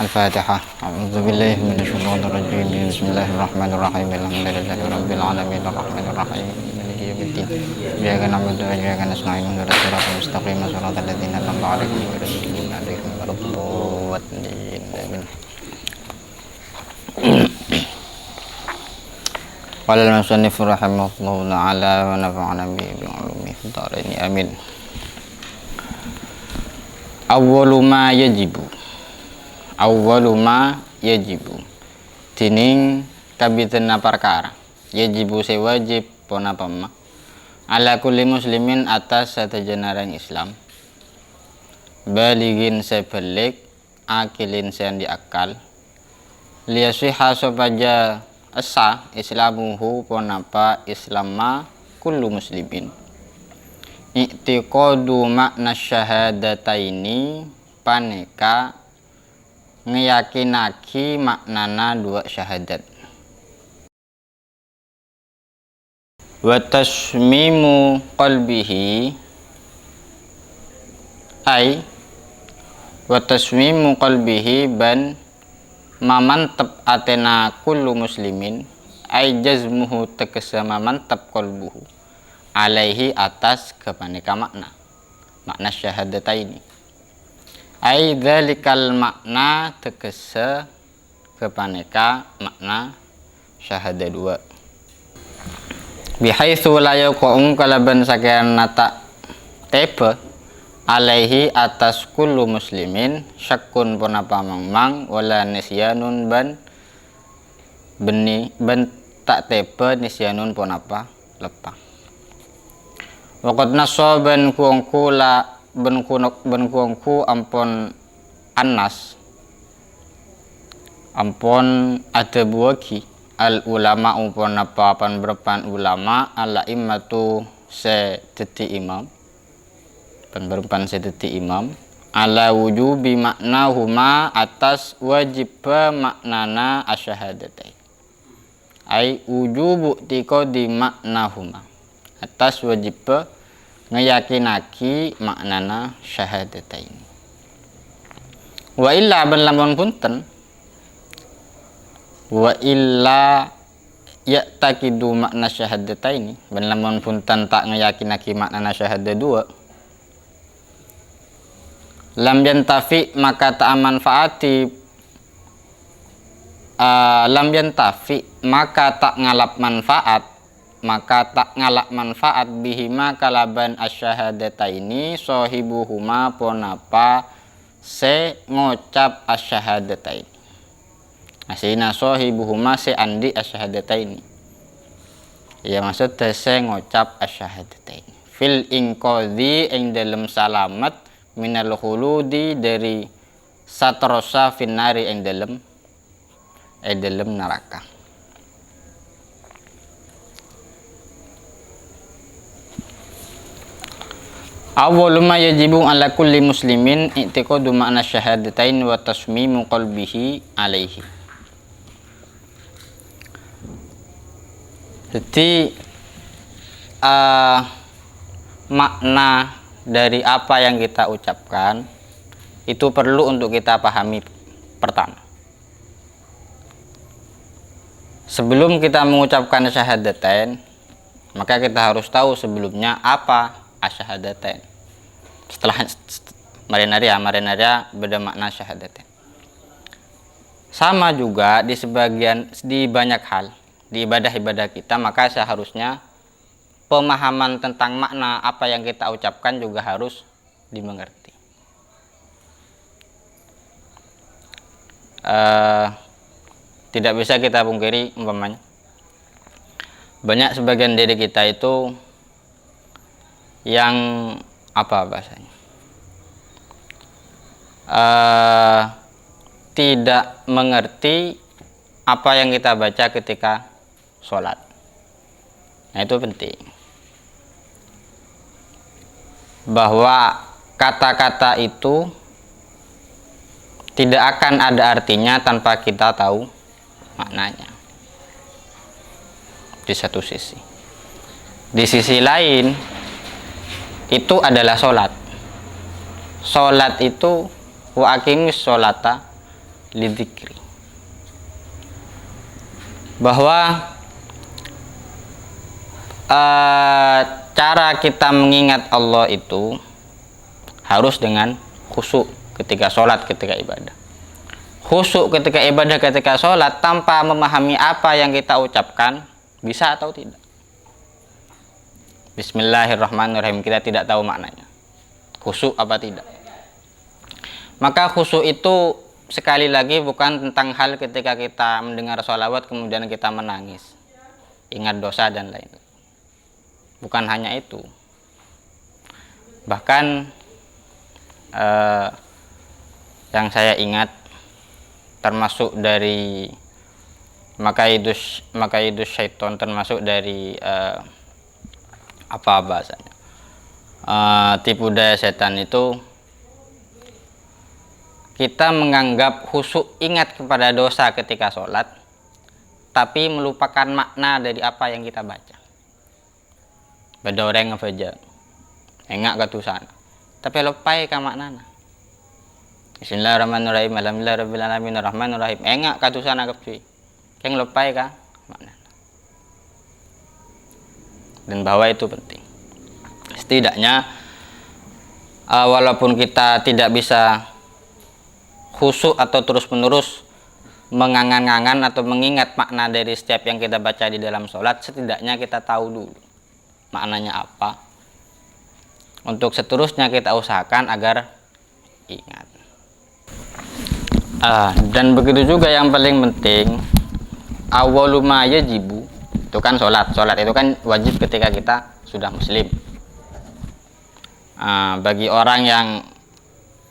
Al-Fatihah. A'udzubillahi minasyaitonir rajim. Bismillahirrahmanirrahim. Alhamdulillahi rabbil alamin arrahmanir rahim maliki yaumiddin. Iyyaka na'budu wa iyyaka nasta'in ihdinas siratal mustaqim siratal ladzina an'amta 'alaihim ghairil maghdubi 'alaihim waladdallin. Amin. Qala al-musannif rahimahullahu ta'ala wa nafa'ana bihi bi 'ulumihi fid dharain. Amin. Awwalu ma yajibu tining kabitena perkara yajibu sewajib pona pama ala kulli muslimin atas satajenarang Islam baligin sebalik akilin sean diakal liyasiha sopaja asa islamuhu ponapa islamma kullu muslimin i'tiqadu makna syahadataini paneka ngeyakinaki maknana dua syahadat wa tasmimu qalbihi ban mamantep atena kullu muslimin ay jazmuhu tegese mamantep qalbuhu alaihi atas kepaneka makna syahadataini ai dzalikal makna tegese kepaneka makna syahadat dua bihaitsu la yaqum kalaban sakean nata tebe alaihi atas kullu muslimin syakkun ponapa mangmang wala nisyanun ban tak tebe nisyanun ponapa lepah waqad nasaban kuangku la ben kuangku ampon anas ampon ada buagi al ulama umpon apa pan berpan ulama ala imatu sedeti imam pan berpan sedeti imam ala wujubi maknahuma atas wajib maknana asyhadatain ai wujubu tiqadi maknahuma atas wajib ngeyakinaki maknana syahadatain wa illa ben lamun punten wa illa ya'taqidu makna syahadatain ben lamun punten tak ngeyakinaki maknana syahadat dua lam yantafi maka tak manfaati lam yantafi maka tak ngalap manfaat bihima kalaban asyhadataini sahibuhuma ponapa se ngocap asyhadataini asina sahibuhuma se andi asyhadataini ya maksud se ngocap asyhadataini fil inqadhi ing dalem salamat minal khuludi dari satrosa finnari ing dalem neraka. Awwalu ma yajibu ala kulli muslimin i'tiqadu makna syahadatain wa tasmimu qalbihi alaihi. Jadi makna dari apa yang kita ucapkan itu perlu untuk kita pahami pertama. Sebelum kita mengucapkan syahadatain, maka kita harus tahu sebelumnya apa asyhadatain. Setelah marenaria beda makna syahadatain. Sama juga di banyak hal di ibadah-ibadah kita, maka seharusnya pemahaman tentang makna apa yang kita ucapkan juga harus dimengerti. Tidak bisa kita pungkiri umpamanya banyak sebagian dari kita itu yang apa bahasanya tidak mengerti apa yang kita baca ketika sholat. Nah itu penting bahwa kata-kata itu tidak akan ada artinya tanpa kita tahu maknanya di satu sisi. Di sisi lain itu adalah sholat. Sholat itu wa aqimis sholata lidzikri. Bahwa cara kita mengingat Allah itu harus dengan khusyuk ketika sholat, ketika ibadah. Khusyuk ketika ibadah, ketika sholat tanpa memahami apa yang kita ucapkan, bisa atau tidak? Bismillahirrahmanirrahim, kita tidak tahu maknanya. Khusyuk apa tidak? Maka khusyuk itu sekali lagi bukan tentang hal ketika kita mendengar sholawat kemudian kita menangis, ingat dosa dan lain-lain. Bukan hanya itu. Bahkan yang saya ingat termasuk dari makaidus syaiton, termasuk dari apa bahasanya, tipu daya setan itu, kita menganggap khusyuk ingat kepada dosa ketika sholat tapi melupakan makna dari apa yang kita baca. Beda orang ngefajar enggak ketusan tapi lupai ka maknana. Bismillahirrahmanirrahim, alhamdulillahirabbil alamin, arrahmanirrahim, enggak ketusan agak cuy keng lupai ka maknana. Dan bahwa itu penting, setidaknya walaupun kita tidak bisa khusyuk atau terus menerus mengangan-angan atau mengingat makna dari setiap yang kita baca di dalam sholat, setidaknya kita tahu dulu maknanya apa, untuk seterusnya kita usahakan agar ingat. Dan begitu juga yang paling penting, awwalu ma yajibu, itu kan sholat itu kan wajib ketika kita sudah muslim. Bagi orang yang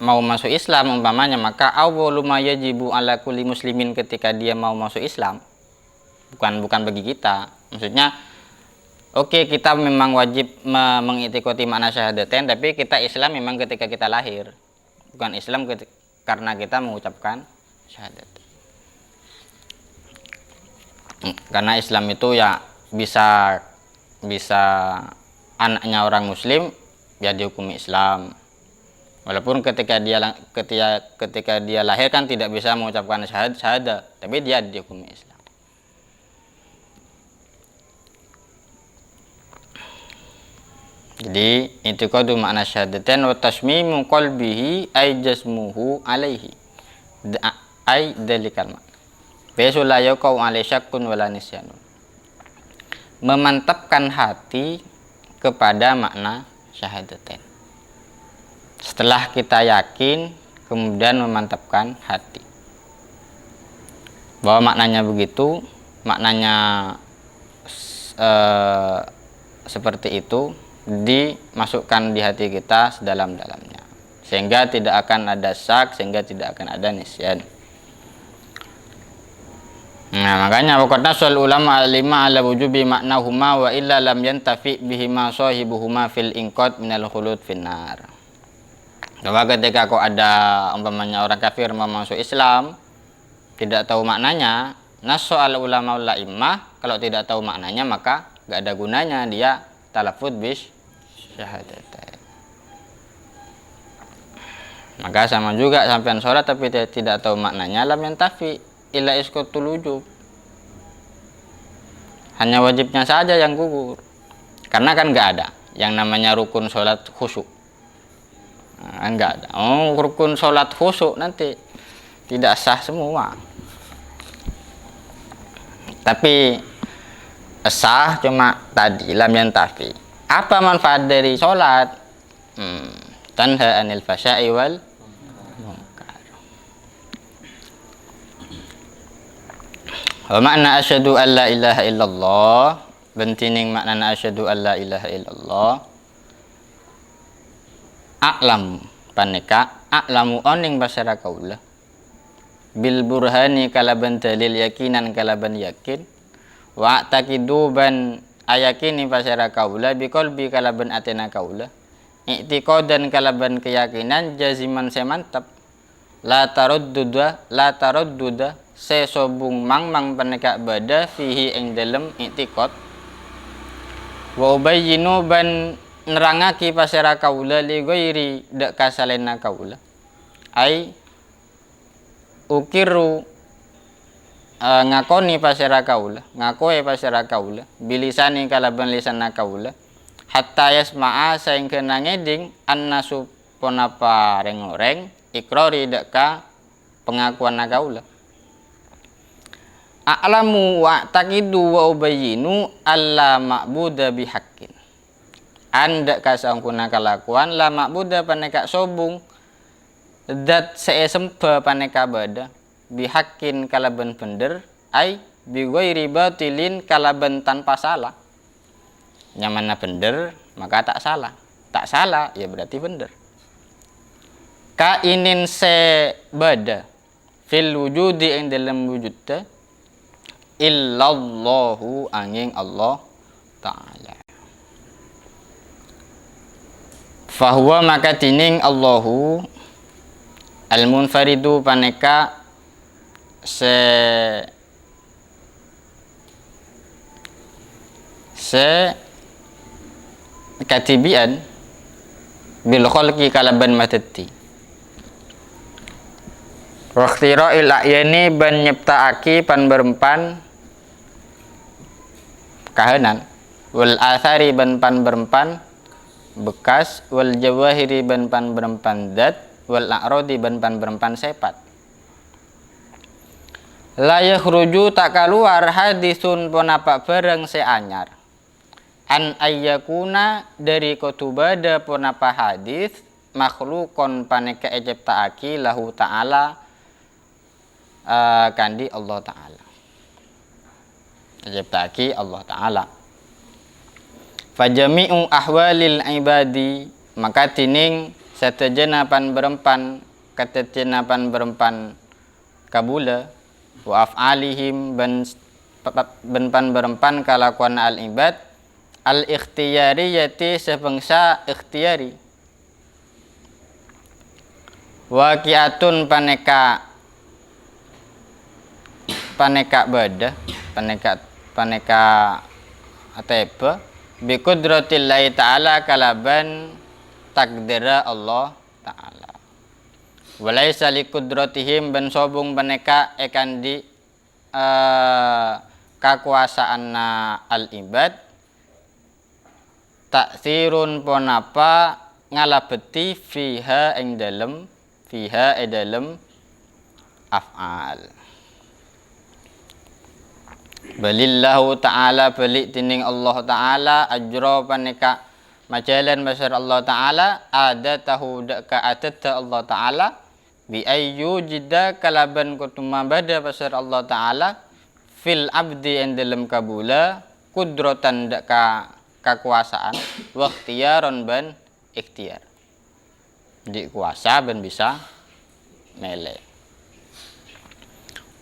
mau masuk Islam umpamanya, maka awwalu ma yajibu ala kulli muslimin, ketika dia mau masuk Islam, bukan bagi kita, maksudnya oke, kita memang wajib mengikuti makna syahadatain, tapi kita Islam memang ketika kita lahir, bukan Islam karena kita mengucapkan syahadat. Karena Islam itu ya bisa anaknya orang muslim ya dihukumi Islam, walaupun ketika dia lahir kan tidak bisa mengucapkan syahadat, tapi dia dihukumi Islam. Jadi i'tiqadu makna syahadatain wa tasmimu qalbihi ay jasmuhu alaihi ay dalikal makna bisu la yaqau alai syakkun wala nisyanun. Memantapkan hati kepada makna syahadatain. Setelah kita yakin, kemudian memantapkan hati bahwa maknanya begitu, maknanya seperti itu, dimasukkan di hati kita sedalam-dalamnya, sehingga tidak akan ada syak, sehingga tidak akan ada nisyan. Nah, makanya waqatna sul ulama alima ala wujubi maknahuma wa illa lam yantafi bihima sahibuhuma fil inqad minal khulud finnar. Bahwa ketika kok ada umpamanya orang kafir mau masuk Islam tidak tahu maknanya, nasu al ulama ul a'immah, kalau tidak tahu maknanya maka gak ada gunanya dia talafud bis syahadatain. Maka sama juga sampean sholat tapi tidak tahu maknanya, lam yantafi illa isqatul wujub, hanya wajibnya saja yang gugur, karena kan nggak ada yang namanya rukun sholat khusyuk. Nggak ada. Rukun sholat khusyuk nanti tidak sah semua, tapi sah cuma tadi lam yantafi. Apa manfaat dari sholat? Tanha anil fasya'i wal munkar. Wa makna asyhadu an la ilaha illallah, bentining makna asyhadu an la ilaha illallah, a'lam paneka a'lamu oning basara kaula bil burhani kalaban dalil yakinan kalaban yakin, wa taqidu ban ayakini pasara kaula biqalbi kalaban atena kaula, i'tiqadan kalaban keyakinan, jaziman semantap, la tarudduda sesobung mang peneka bada fihi ing dalem i'tiqad, wa ubayyinu ban nerangaki pasara kaula li ghairi dak kasalena kaula, ai ukiru ngakoni pasira kaula, ngakoe pasira kaula, bilisani kalaban lisan kaula, hatta yasma'a sehingga nangeding annasu ponapa reng-reng ikrori deka pengakuan kaula. A'lamu wa taqidu wa ubayyinu alla ma'buda bihaqqin. Anda kasangkuna kalakuan la ma'buda paneka sobung dat seesempa paneka bada bihaqqin kalaban bener ai bi ghairi batilin kalaban tanpa salah. Nyamanna bener maka tak salah. Tak salah ya berarti bener. Kainin se bada fil wujudi ing dalam wujud teh illallahu angin Allah ta'ala. Fahuwa maka tining Allahu al-munfaridu paneka se katibian bil khalqi kalaban matati. Wakhtira il ayani ban nyiptaaki pan berempan kahanan wal athari ban pan berempan bekas wal jawahiri ban pan berempan dat wal a'rodi ban pan berempan sepat. La yakhruju tak keluar hadisun ponapa bareng seanyar an ayyakuna dari kotubada ponapa hadis makhlukon paneka ejeptaaki lahu ta'ala kandi Allah ta'ala ejeptaaki Allah ta'ala. Fajami'u ahwalil ibadi maka tining setejenapan berempan ketejenapan berempan kabula wa af'alihim ban berempan kalakuan al ibad al ikhtiyariyati sebangsa ikhtiyari waqi'atun paneka bada paneka ateba bi qudratillahi ta'ala kalaban takdira Allah ta'ala. Walaisa li qudratihim ban sobung paneka ekandi kakuasaan al ibad taksirun ponapa ngalabeti fiha ing dalem af'al. Balillahu ta'ala balik tining Allah ta'ala ajra paneka majalan basar Allah ta'ala adatahu daka adata Allah ta'ala bi ayyu jida kalaban kutuma bada basar Allah ta'ala fil abdi yang dalam kabula kudratan daka kekuasaan wa ikhtiyaron ban ikhtiar di kuasa ban bisa mele.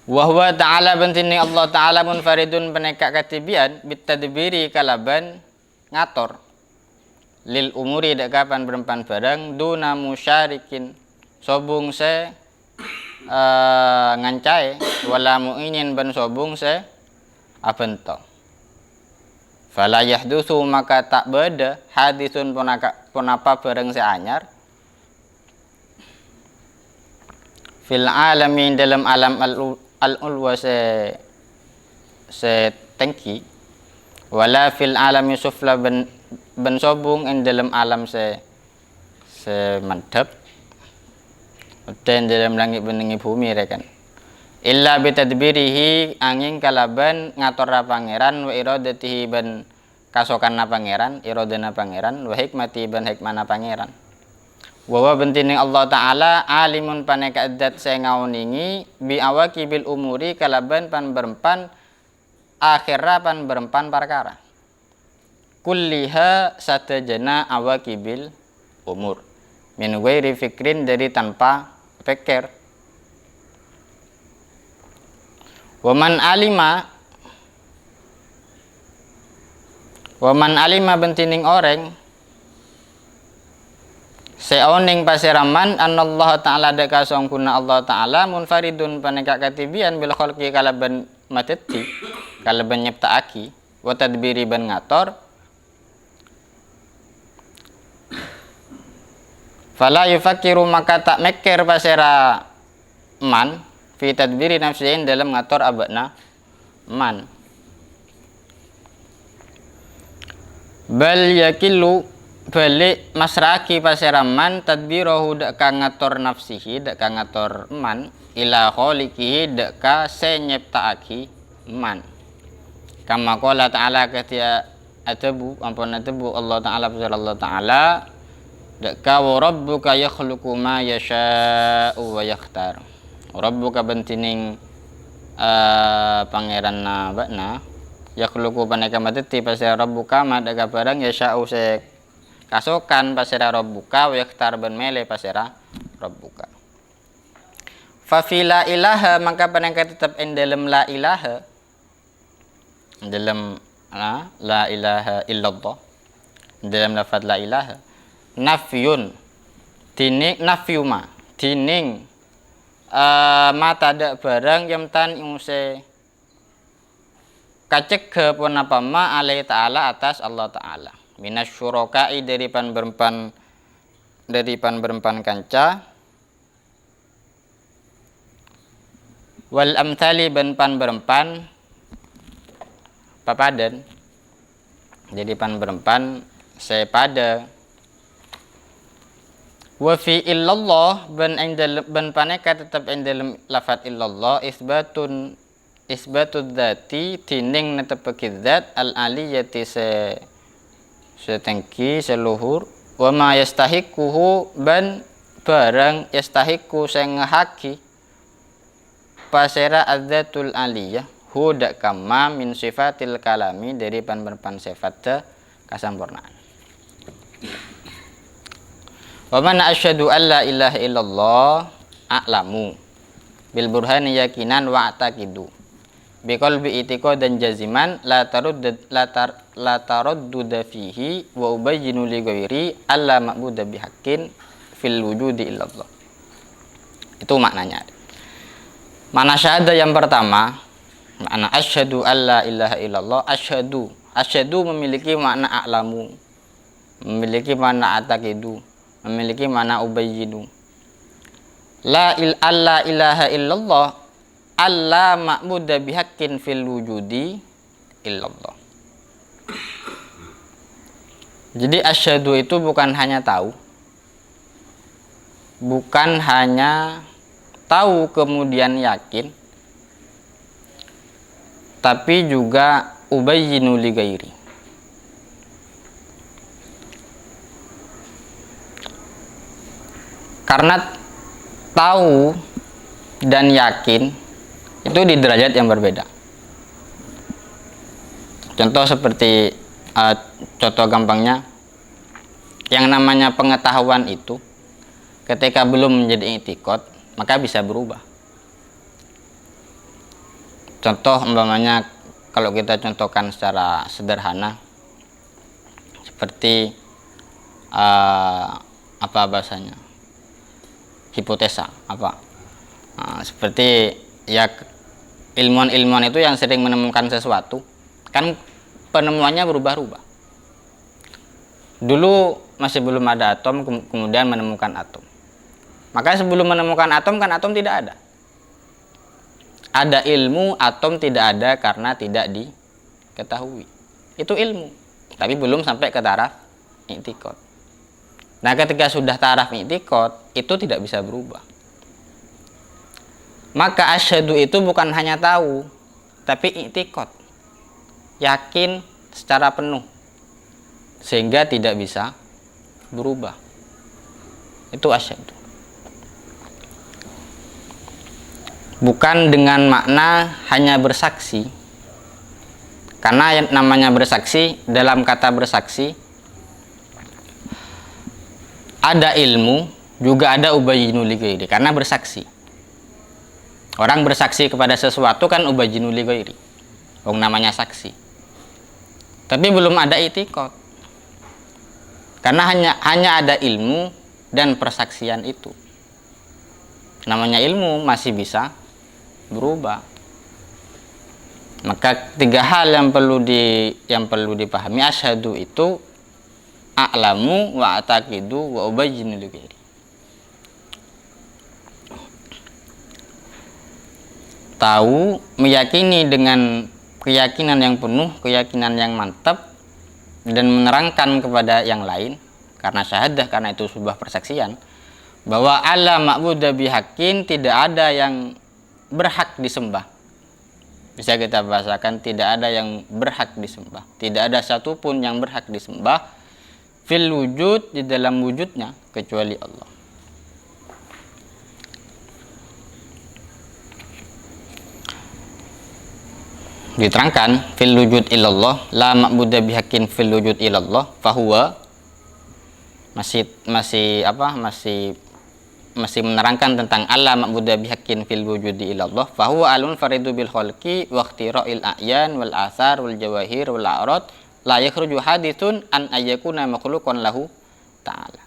Wahwa ta'ala bentini Allah ta'ala munfaridun peneka katibian bitadbiri kalaban ngator lil umuri dak kapan berempan barang duna musyarikin sobung se ngancai wala mu'inin ban sobung se abento. Fala yahdutsu maka tak beda hadisun ponapa barang se anyar fil alamin dalam alam al-ulwa se tengki wala fil alami sufla ben sobung in dalam alam se mantap dan dalam langit benengi bumi rekan illa bitadbirihi angin kalaban ngator pangeran wa iradatihi ban kasokanna pangeran iradana pangeran wa hikmati ban hikmana pangeran. Wa bentini Allah ta'ala alimun paneka adat saya ngauningi bi awaki bil umuri kalaban pan berempan akhirah pan berempan perkara kulliha satajana awaki bil umur min ghairi fikrin dari tanpa pikir. Waman alima bentining orang seoning pasiraman anallahu ta'ala deka songkuna Allah ta'ala munfaridun paneka katibian bil khalqi kalaban mateti kalaban nyiptaaki wa tadbiri ban ngator fala yufakiru maka tak mikir pasira man fi tadbiri nafsihin dalam ngatur abakna man. Bal yakillu balik masraki paseraman tadbirahu dak ka ngatur nafsihi, dak ka ngatur man ila khaliqihi, dak ka senyiptaaki man. Kama qala ta'ala ketia atabu ampun atabu Allah ta'ala pasal Allah ta'ala dak ka wa rabbuka yakhluqu ma yasha'u wa yakhtar. Rabbuka bentining pangeran na bakna yakhluqu paneka mateti pasal rabbuka madaga barang yasha'u se kasokan pasira rabbuka wa yakhtar ben mele pasira rabbuka. Fa fi la ilaha maka paneka tetap ing dalem la ilaha dalam la ilaha illallah dalam lafaz la ilaha nafyun tining nafyuma tining mata dak barang yang tan inguse kacek ke pun apa ma alai ta'ala atas Allah ta'ala minas syuraka'i dari pan berempan kanca wal amthali ban pan berempan papadan jadi pan berempan sepada wa fi illallah ban paneka tetap ing dalem lafat illallah isbatud dzati tining netepake zat al aliyati setengki seluhur wa ma yastahiquhu ban barang yastahiqu sing ngehaki pasera adzatul aliyah hudak kama min sifatil kalami dari pan sifat kasampurnaan. Wa man asyhadu alla ilaha illallah a'lamu bil burhani yakinan wa ataqidu bi qalbi itiqadan jaziman la taraddud fihi wa ubayyinu li ghairi alla ma'budu bihaqqin fil wujudi illallah. Itu maknanya. Mana syahadah yang pertama, makna asyhadu alla ilaha illallah, asyhadu memiliki makna a'lamu, memiliki makna ataqidu, memiliki makna ubayyinu. La ilaha illallah alla ma'budu bihaqqin fil wujudi illallah. Jadi asyhadu itu bukan hanya tahu, bukan hanya tahu kemudian yakin, tapi juga ubayyinu li ghairi. Karena tahu dan yakin itu di derajat yang berbeda. Contoh seperti contoh gampangnya, yang namanya pengetahuan itu ketika belum menjadi i'tiqad maka bisa berubah. Contoh umpamanya kalau kita contohkan secara sederhana seperti apa bahasanya, hipotesa apa, seperti ya ilmuwan itu yang sering menemukan sesuatu kan penemuannya berubah-ubah. Dulu masih belum ada atom, kemudian menemukan atom. Maka sebelum menemukan atom kan atom tidak ada. Ada ilmu atom tidak ada karena tidak diketahui. Itu ilmu, tapi belum sampai ke taraf i'tiqad. Nah, ketika sudah taraf i'tiqad itu tidak bisa berubah. Maka asyhadu itu bukan hanya tahu, tapi i'tiqad, yakin secara penuh, sehingga tidak bisa berubah. Itu asyhadu. Bukan dengan makna hanya bersaksi, karena yang namanya bersaksi, dalam kata bersaksi ada ilmu, juga ada ubayyinu li ghairi, karena bersaksi. Orang bersaksi kepada sesuatu kan ubayyinu li ghairi, namanya saksi. Tapi belum ada i'tiqad, karena hanya ada ilmu dan persaksian itu. Namanya ilmu masih bisa berubah. Maka tiga hal yang perlu dipahami. Asyhadu itu a'lamu wa ataqidu wa ubayyinu li ghairi. tahu, meyakini dengan keyakinan yang penuh, keyakinan yang mantap, dan menerangkan kepada yang lain karena syahadah, karena itu sebuah persaksian bahwa alla ma'budu bihaqqin, tidak ada yang berhak disembah. Bisa kita bahasakan tidak ada yang berhak disembah, tidak ada satupun yang berhak disembah fil wujud, di dalam wujudnya, kecuali Allah. Diterangkan fil wujud illallah, la ma'budu bihaqqin fil wujud illallah, fahuwa masih menerangkan tentang alla ma'budu bihaqqin fil wujudi illallah, fahuwa alun faridu bil khalqi wa ikhtira'il a'yan wal athar wal jawahir wal a'rad la yakhruju haditsun an ayyakuna makhluqan lahu ta'ala.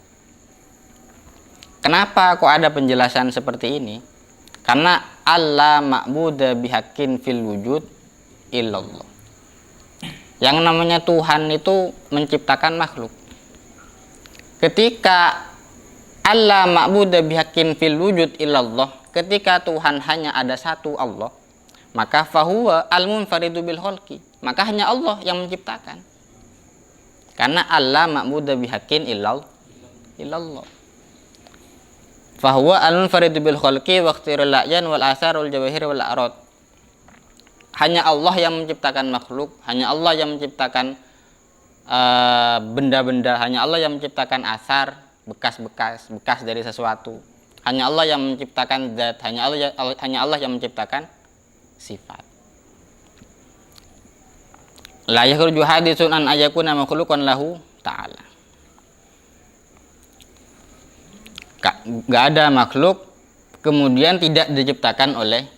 Kenapa kok ada penjelasan seperti ini? Karena alla ma'budu bihaqqin fil wujud illallah, yang namanya Tuhan itu menciptakan makhluk. Ketika alla ma'budu bihaqqin fil wujud illallah, ketika Tuhan hanya ada satu Allah, maka fahuwa al-munfaridu bil khalqi, maka hanya Allah yang menciptakan. Karena alla ma'budu bihaqqin illallah. Fahuwa al-munfaridu bil khalqi wa ikhtira'il a'yan wal athar wal jawahir wal a'rad. Hanya Allah yang menciptakan makhluk, hanya Allah yang menciptakan benda-benda, hanya Allah yang menciptakan asar, bekas dari sesuatu. Hanya Allah yang menciptakan zat, hanya Allah yang menciptakan sifat. La yakhruju haditsun an ayyakuna makhluqan lahu ta'ala. Gak ada makhluk kemudian tidak diciptakan oleh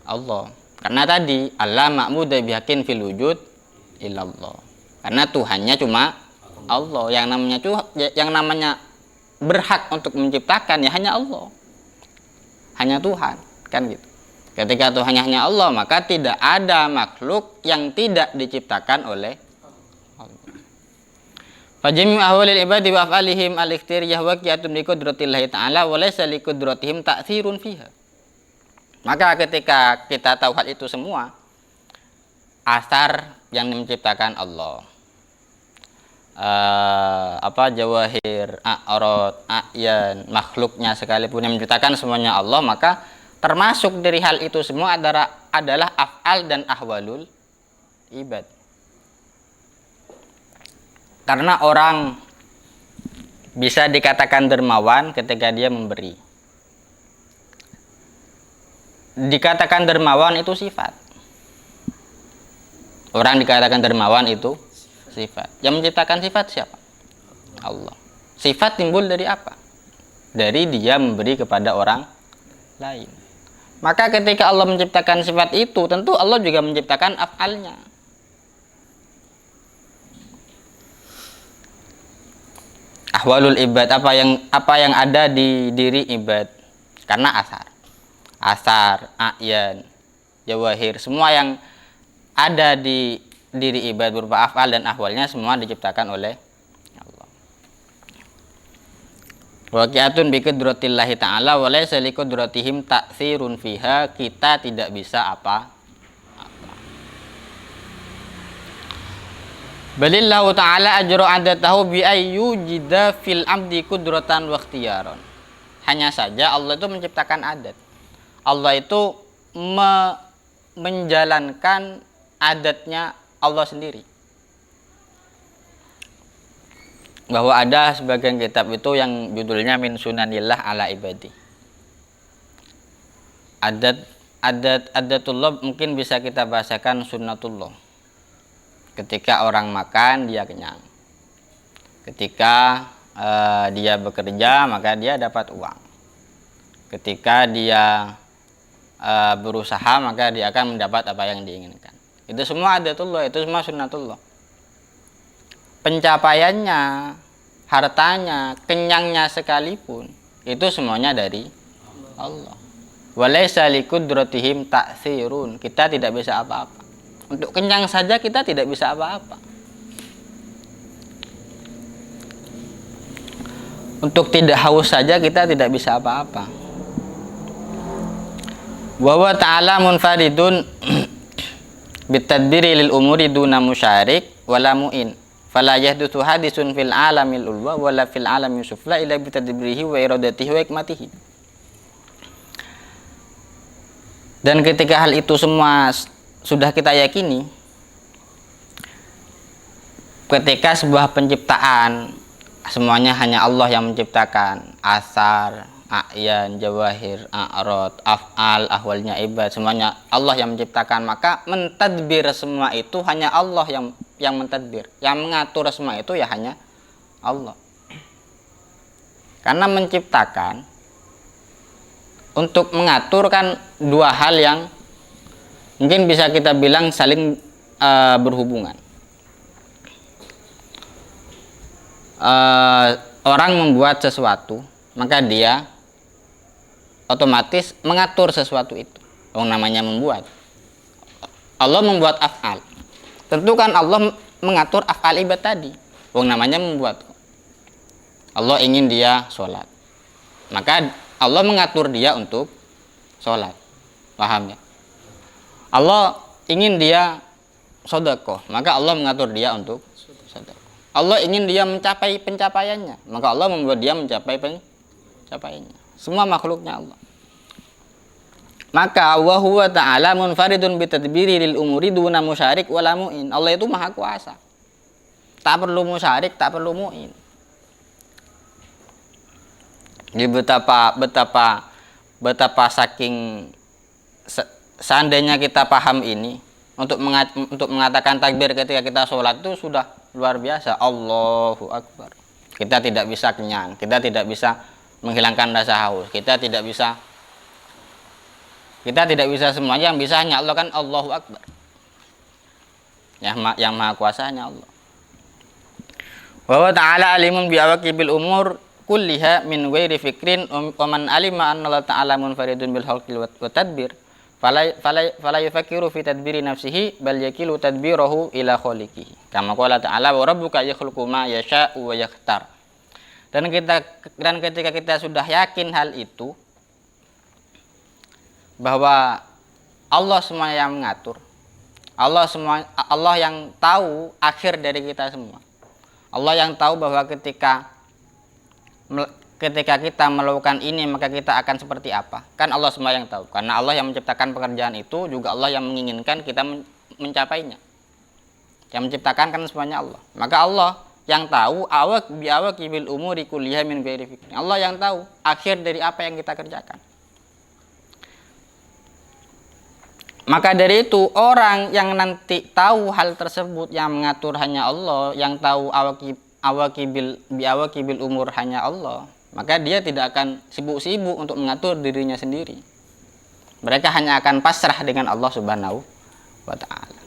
Allah. Karena tadi alla ma'budu bihaqqin fil wujud illallah. Karena Tuhannya cuma Allah. Yang namanya berhak untuk menciptakan ya hanya Allah. Hanya Tuhan, kan gitu. Ketika Tuhan hanya Allah, maka tidak ada makhluk yang tidak diciptakan oleh Allah. Fajami'u ahwalil ibadi wa af'alihim al-ikhtiriyah waqi'atun bi qudratillahi ta'ala wa laysa li qudratihim ta'thirun fiha. Maka ketika kita tahu hal itu semua, asar yang menciptakan Allah, jawahir, a'rad, a'yan, makhluknya sekalipun yang menciptakan semuanya Allah, maka termasuk dari hal itu semua adalah af'al dan ahwalul ibad. Karena orang bisa dikatakan dermawan ketika dia memberi. Dikatakan dermawan itu sifat. Orang dikatakan dermawan itu sifat. Yang menciptakan sifat siapa? Allah. Sifat timbul dari apa? Dari dia memberi kepada orang lain. Maka ketika Allah menciptakan sifat itu, tentu Allah juga menciptakan af'alnya. Ahwalul ibad, apa yang ada di diri ibad. Karena asar, a'yan, jawahir, semua yang ada di diri ibad berupa af'al dan ahwalnya semua diciptakan oleh Allah. Waqi'atun bi qudratillahi ta'ala wa laysa li qudratihim ta'thirun fiha, kita tidak bisa apa-apa. Balillahu ta'ala ajra 'adatahu bi ayyujida fil abdi qudratan wa ikhtiyaran. Hanya saja Allah itu menciptakan adat. Allah itu menjalankan adatnya Allah sendiri. Bahwa ada sebagian kitab itu yang judulnya min sunanillah ala ibadi. Adatullah mungkin bisa kita bahasakan sunnatullah. Ketika orang makan dia kenyang. Ketika dia bekerja maka dia dapat uang. Ketika dia berusaha maka dia akan mendapat apa yang diinginkan. Itu semua adatullah, itu semua sunnatullah. Pencapaiannya, hartanya, kenyangnya sekalipun, itu semuanya dari Allah. Walaysa liqudratihim ta'thirun, kita tidak bisa apa-apa. Untuk kenyang saja kita tidak bisa apa-apa. Untuk tidak haus saja kita tidak bisa apa-apa. Wa huwa ta'ala munfaridun bitadbiri lil umuri duna musyarik wala mu'in. Fala yahdutsu hadisun fil alamil ulwa wala fil alami sufla illa bitadbirihi wa iradatihi wa hikmatihi. Dan ketika hal itu semua sudah kita yakini, ketika sebuah penciptaan semuanya hanya Allah yang menciptakan, asar, a'yan, jawahir, a'rad, af'al, ahwalnya ibad, semuanya Allah yang menciptakan, maka mentadbir semua itu hanya Allah yang mentadbir. Yang mengatur semua itu ya hanya Allah. Karena menciptakan untuk mengatur kan dua hal yang mungkin bisa kita bilang saling berhubungan. Orang membuat sesuatu, maka dia otomatis mengatur sesuatu itu. Namanya membuat. Allah membuat af'al. Tentu kan Allah mengatur af'al ibad tadi. Namanya membuat. Allah ingin dia sholat, maka Allah mengatur dia untuk sholat. Paham ya? Allah ingin dia sedekah, maka Allah mengatur dia untuk sedekah. Allah ingin dia mencapai pencapaiannya, maka Allah membuat dia mencapai pencapaiannya. Semua makhluknya Allah. Maka wa huwa ta'ala munfaridun bitadbiri lil umuri duna musyarik wala mu'in. Allah itu maha kuasa. Tak perlu musyarik, tak perlu mu'in. Jadi betapa saking seandainya kita paham ini, untuk mengatakan takbir ketika kita sholat itu sudah luar biasa. Allahu Akbar. Kita tidak bisa kenyang, kita tidak bisa menghilangkan rasa haus, kita tidak bisa semuanya. Yang bisa hanya Allah, kan Allahu Akbar. Yang maha kuasa hanya Allah. Wa huwa ta'ala alimun bi awaqibil umur kulliha min ghairi fikrin wa man alima anna Allah ta'ala munfaridun bil khalqi wa tadbir fala yufakkiru fi tadbiri nafsihi bal yakilu tadbirahu ila khaliqihi. Kama qala ta'ala wa rabbuka yakhluqu ma yasha'u wa yakhtar. Dan ketika kita sudah yakin hal itu, bahwa Allah semua yang mengatur, Allah yang tahu akhir dari kita semua, Allah yang tahu bahwa ketika kita melakukan ini maka kita akan seperti apa, kan Allah semua yang tahu. Karena Allah yang menciptakan pekerjaan itu, juga Allah yang menginginkan kita mencapainya. Yang menciptakan kan semuanya Allah. Maka Allah yang tahu awaqibil umuri kulliha min ghairi fikrin. Allah yang tahu akhir dari apa yang kita kerjakan. Maka dari itu orang yang nanti tahu hal tersebut, yang mengatur hanya Allah, yang tahu awaqibil umur hanya Allah, maka dia tidak akan sibuk-sibuk untuk mengatur dirinya sendiri. Mereka hanya akan pasrah dengan Allah Subhanahu wa ta'ala.